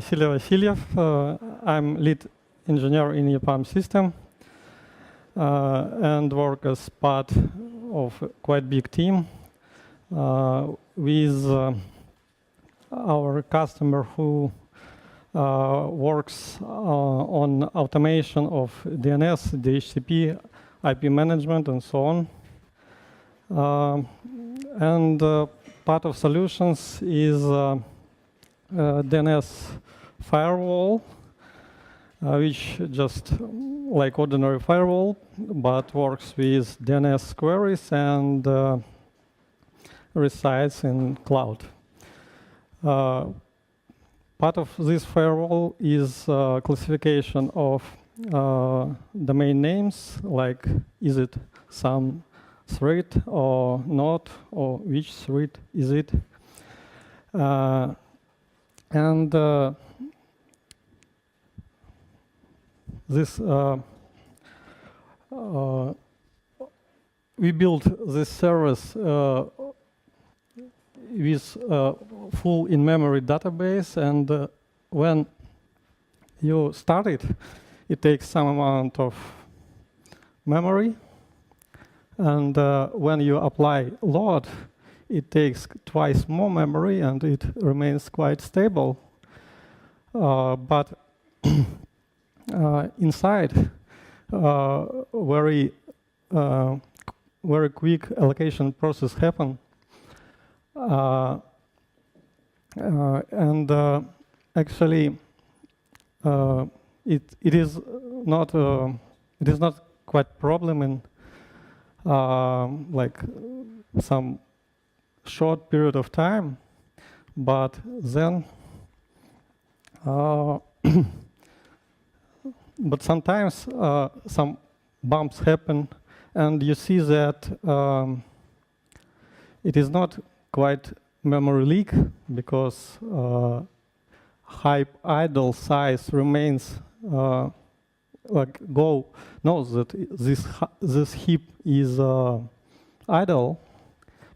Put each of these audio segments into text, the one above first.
Vasily Vasilyeu. I'm lead engineer in EPAM system and work as part of a quite big team with our customer who works on automation of DNS, DHCP, IP management, and so on. And part of solutions is DNS firewall, which just like ordinary firewall, but works with DNS queries and resides in cloud. Part of this firewall is classification of domain names, like is it some thread or not, or which thread is it. This we built this service with full in-memory database, and when you start it, it takes some amount of memory, and when you apply load, it takes twice more memory, and it remains quite stable. But inside, very quick allocation process happen, and actually, it is not quite problem in like some short period of time, but then but sometimes some bumps happen, and you see that it is not quite memory leak, because high idle size remains like Go knows that this heap is idle,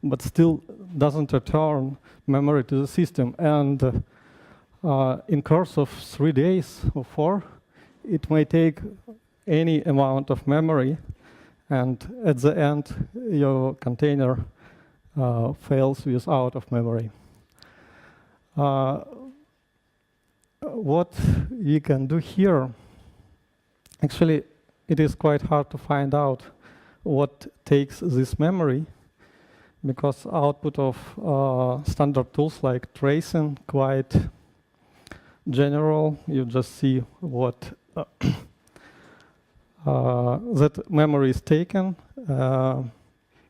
but still doesn't return memory to the system. And in course of 3 days or 4, it may take any amount of memory, and at the end, your container fails with out of memory. What we can do here, actually, it is quite hard to find out what takes this memory, because output of standard tools like tracing quite general. You just see what that memory is taken.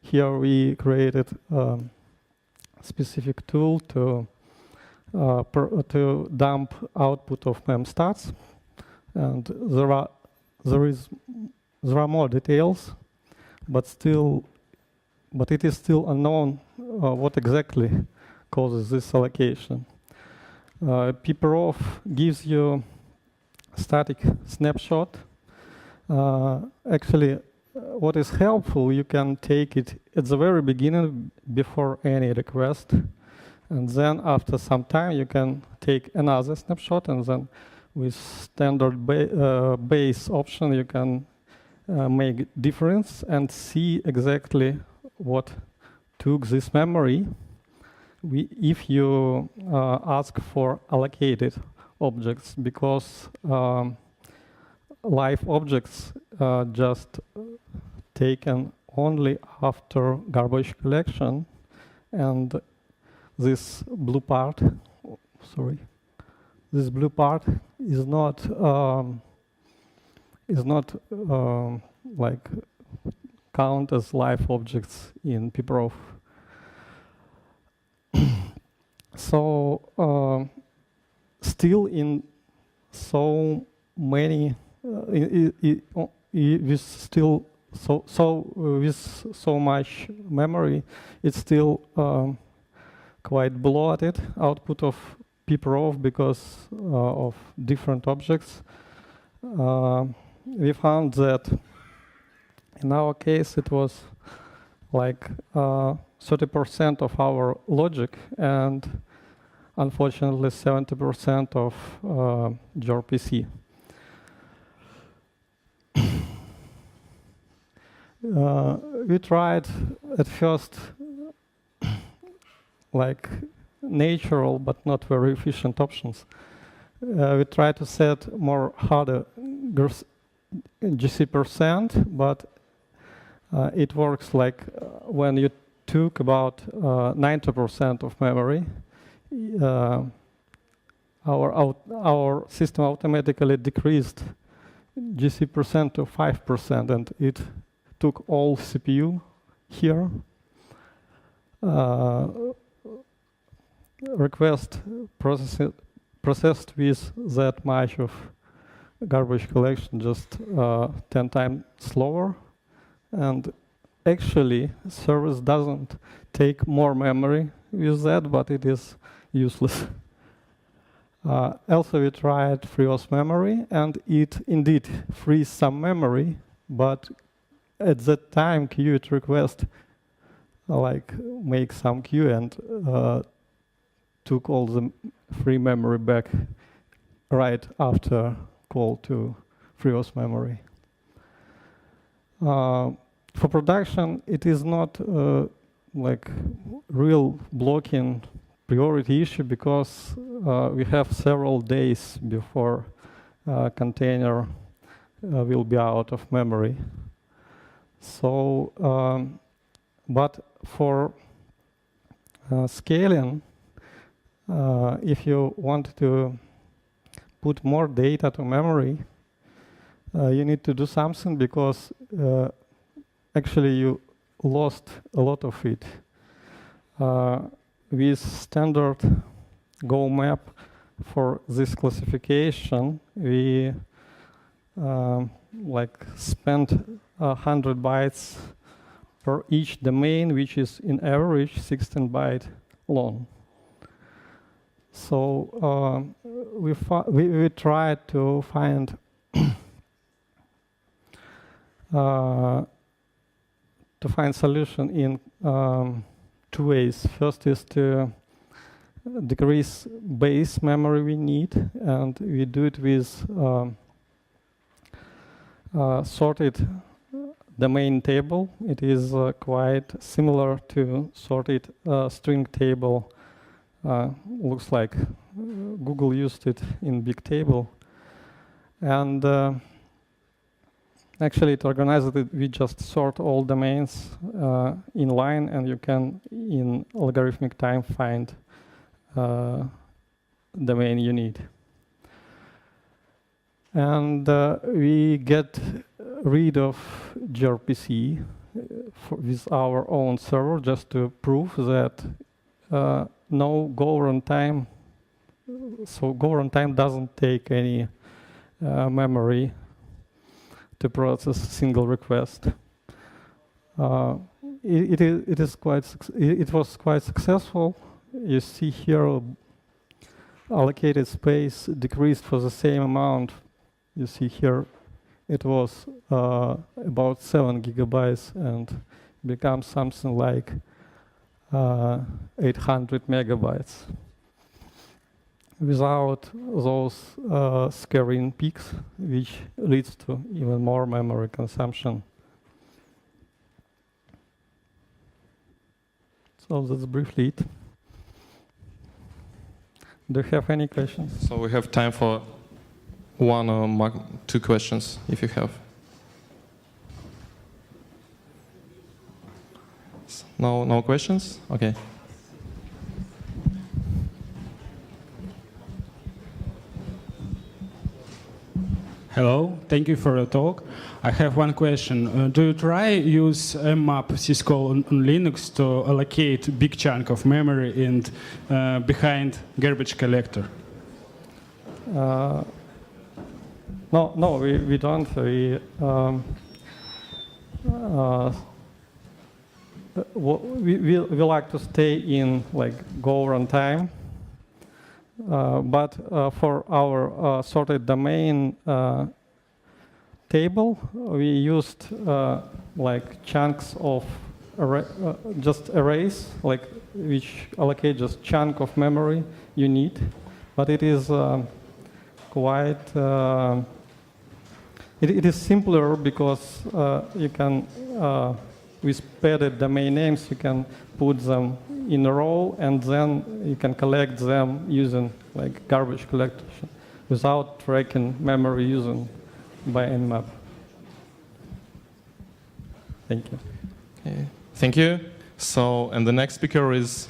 Here we created a specific tool to dump output of memstats, and there are more details, but it is still unknown what exactly causes this allocation. pprof gives you static snapshot. Actually, what is helpful, you can take it at the very beginning before any request, and then after some time you can take another snapshot, and then with standard base option you can make difference and see exactly what took this memory if you ask for allocated objects, because live objects just taken only after garbage collection, and this blue part, this blue part is not like count as live objects in pprof. So still in so many with still with so much memory, it's still quite bloated output of pprof because of different objects. We found that in our case it was like 30% of our logic, and unfortunately 70% of gRPC. We tried at first like natural but not very efficient options. We tried to set more harder GC%, but it works like when you took about 90% of memory, our system automatically decreased GC% to 5%, and it took all CPU here. Request processed with that much of garbage collection, just 10 times slower. And actually, service doesn't take more memory with that, but it is useless. Also, we tried FreeOS memory, and it indeed frees some memory, but at that time, queue request like make some queue and took all the free memory back right after call to FreeOS memory. For production, it is not like real blocking priority issue because we have several days before container will be out of memory. So, but for scaling, if you want to put more data to memory, you need to do something because actually you lost a lot of it. With standard Go map for this classification, we like spent 100 bytes per each domain, which is in average 16 byte long. So we tried to find solution in 2 ways. First is to decrease base memory we need, and we do it with sorted domain table. It is quite similar to sorted string table. Looks like Google used it in big table. And actually it organizes it. We just sort all domains in line, and you can in logarithmic time find domain you need. And we get rid of gRPC with our own server just to prove that no Go runtime, so Go runtime doesn't take any memory to process a single request. It was quite successful. You see here allocated space decreased for the same amount. You see here it was about 7 gigabytes and becomes something like 800 megabytes without those scaring peaks, which leads to even more memory consumption. So that's briefly it. Do you have any questions? So we have time for 1 or 2 questions, if you have. No questions? Okay. Hello, thank you for the talk. I have one question. Do you try use mmap syscall on Linux to allocate big chunk of memory and behind garbage collector? No, we don't. We like to stay in like Go runtime, but for our sorted domain table, we used like chunks of just arrays, like which allocate just chunk of memory you need, but it is quite. It is simpler because you can, with padded domain names, you can put them in a row, and then you can collect them using like garbage collection without tracking memory using by Nmap. Thank you. Okay. Thank you. So, and the next speaker is